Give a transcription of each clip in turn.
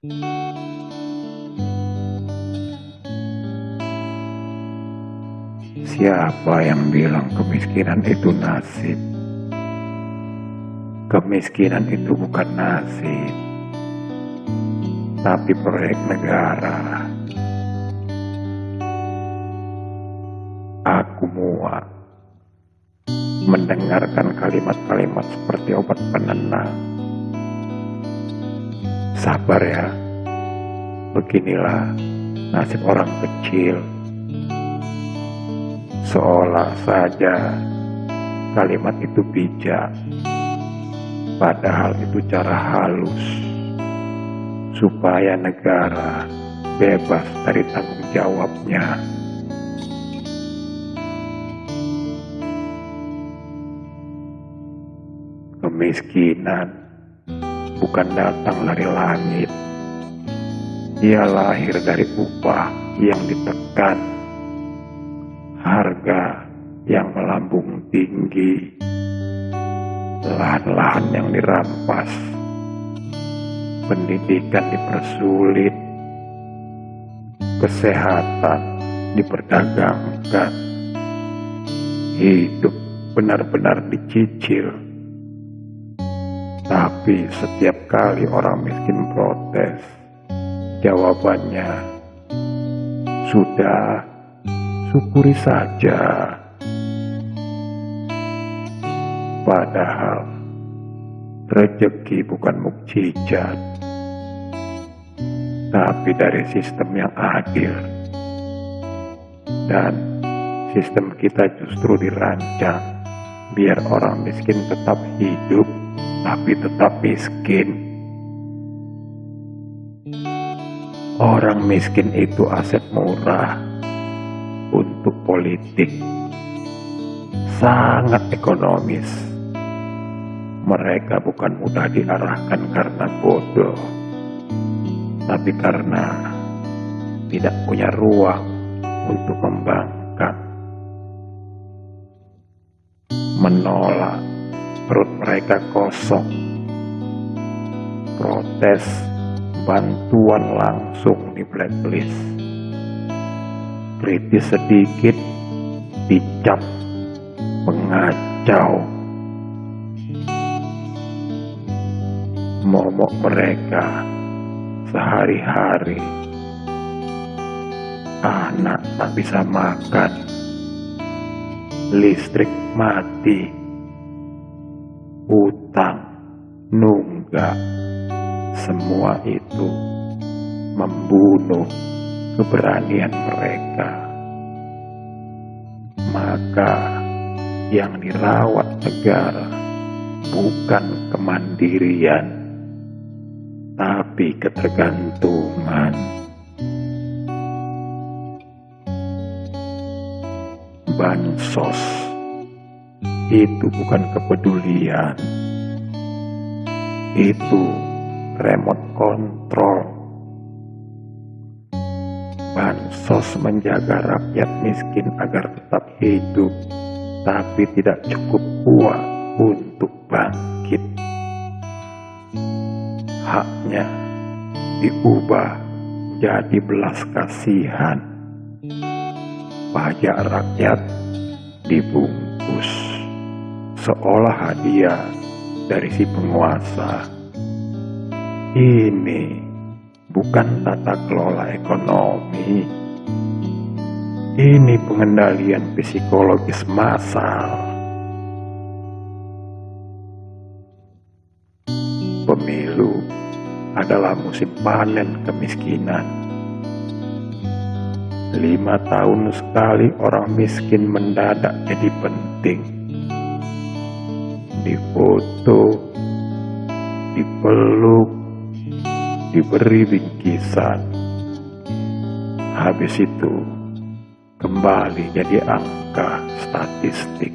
Siapa yang bilang kemiskinan itu nasib? Kemiskinan itu bukan nasib, tapi proyek negara. Aku muak mendengarkan kalimat-kalimat seperti obat penenang. Sabar ya, beginilah nasib orang kecil. Seolah saja kalimat itu bijak, padahal itu cara halus supaya negara bebas dari tanggung jawabnya. Kemiskinan bukan datang dari langit, ia lahir dari upah yang ditekan, harga yang melambung tinggi, lahan-lahan yang dirampas, pendidikan dipersulit, kesehatan diperdagangkan, hidup benar-benar dicicil. Tapi setiap kali orang miskin protes, jawabannya, sudah, syukuri saja. Padahal rezeki bukan mukjizat, tapi dari sistem yang adil. Dan sistem kita justru dirancang biar orang miskin tetap hidup, tapi tetap miskin. Orang miskin itu aset murah untuk politik, sangat ekonomis. Mereka bukan mudah diarahkan karena bodoh, tapi karena tidak punya ruang untuk membangkang. Menolak, perut mereka kosong. Protes, bantuan langsung di blacklist. Kritis sedikit, dicap pengacau. Momok mereka sehari-hari, anak tak bisa makan, listrik mati, utang nunggak. Semua itu membunuh keberanian mereka. Maka yang dirawat negara bukan kemandirian, tapi ketergantungan. Bansos itu bukan kepedulian, itu remote control. Bansos menjaga rakyat miskin agar tetap hidup, tapi tidak cukup kuat untuk bangkit. Haknya diubah jadi belas kasihan. Pajak rakyat dibungkus seolah hadiah dari si penguasa. Ini bukan tata kelola ekonomi, ini pengendalian psikologis massal. Pemilu adalah musim panen kemiskinan. 5 tahun sekali orang miskin mendadak jadi penting. Difoto, dipeluk, diberi bingkisan. Habis itu kembali jadi angka statistik.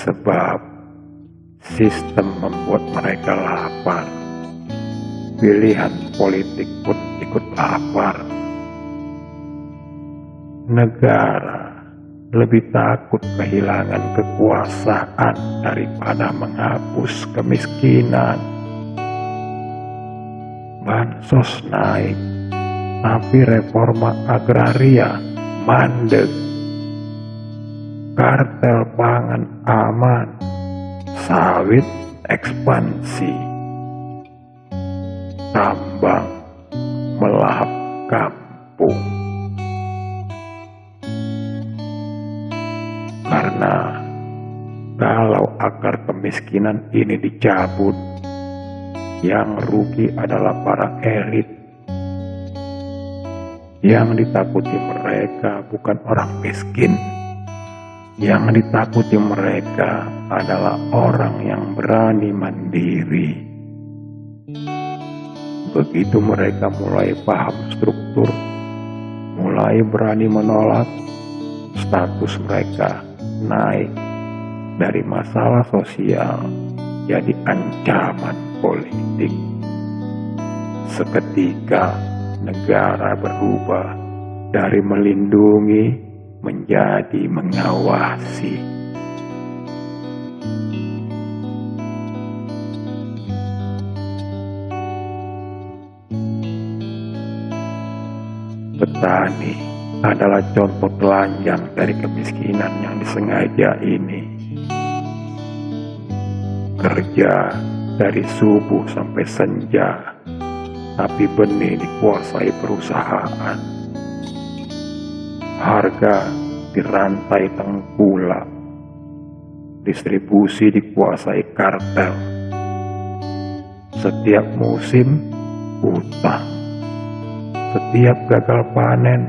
Sebab sistem membuat mereka lapar. Pilihan politik pun ikut lapar. Negara lebih takut kehilangan kekuasaan daripada menghapus kemiskinan. Bansos naik, tapi reforma agraria mandek. Kartel pangan aman, sawit ekspansi. Tambang melahap kampung. Karena kalau akar kemiskinan ini dicabut, yang rugi adalah para elit. Yang ditakuti mereka bukan orang miskin. Yang ditakuti mereka adalah orang yang berani mandiri. Begitu mereka mulai paham struktur, mulai berani menolak, status mereka naik dari masalah sosial jadi ancaman politik. Seketika negara berubah dari melindungi menjadi mengawasi. Petani adalah contoh telanjang dari kemiskinan yang disengaja ini. Kerja dari subuh sampai senja, tapi benih dikuasai perusahaan. Harga dirantai tengkulak, distribusi dikuasai kartel. Setiap musim utang, setiap gagal panen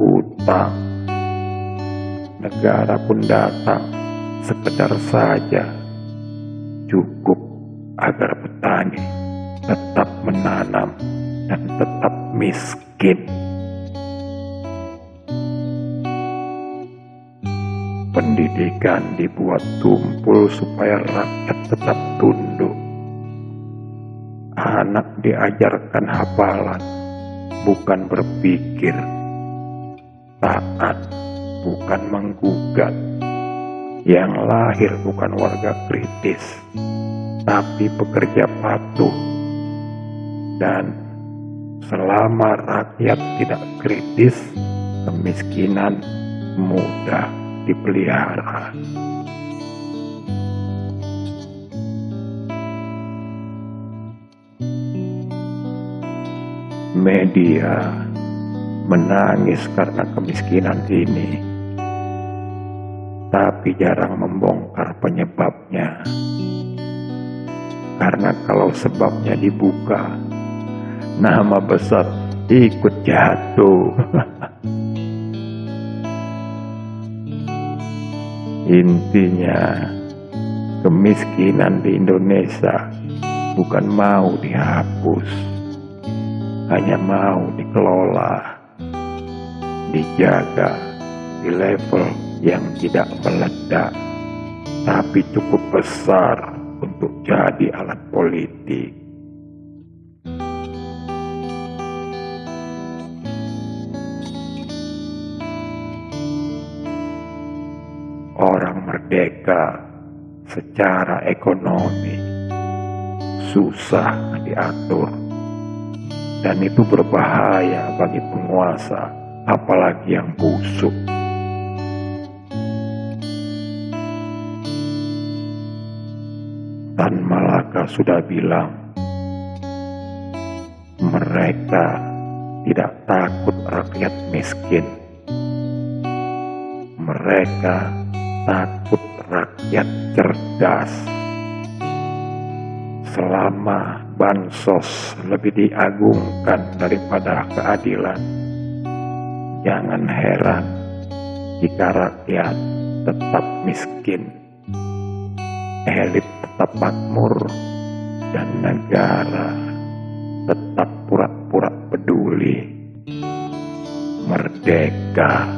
utang. Negara pun datang sekedar saja, cukup agar petani tetap menanam dan tetap miskin. Pendidikan dibuat tumpul supaya rakyat tetap tunduk. Anak diajarkan hafalan, bukan berpikir. Taat, bukan menggugat. Yang lahir bukan warga kritis, tapi pekerja patuh. Dan selama rakyat tidak kritis, kemiskinan mudah dipelihara. Media menangis karena kemiskinan ini, tapi jarang membongkar penyebabnya. Karena kalau sebabnya dibuka, nama besar ikut jatuh. Intinya, kemiskinan di Indonesia bukan mau dihapus, hanya mau dikelola, dijaga di level yang tidak meledak, tapi cukup besar untuk jadi alat politik. Orang merdeka secara ekonomi susah diatur, dan itu berbahaya bagi penguasa, apalagi yang busuk. Tan Malaka sudah bilang, mereka tidak takut rakyat miskin. Mereka takut rakyat cerdas. Selama bansos lebih diagungkan daripada keadilan, jangan heran jika rakyat tetap miskin, elit tetap makmur, dan negara tetap pura-pura peduli. Merdeka!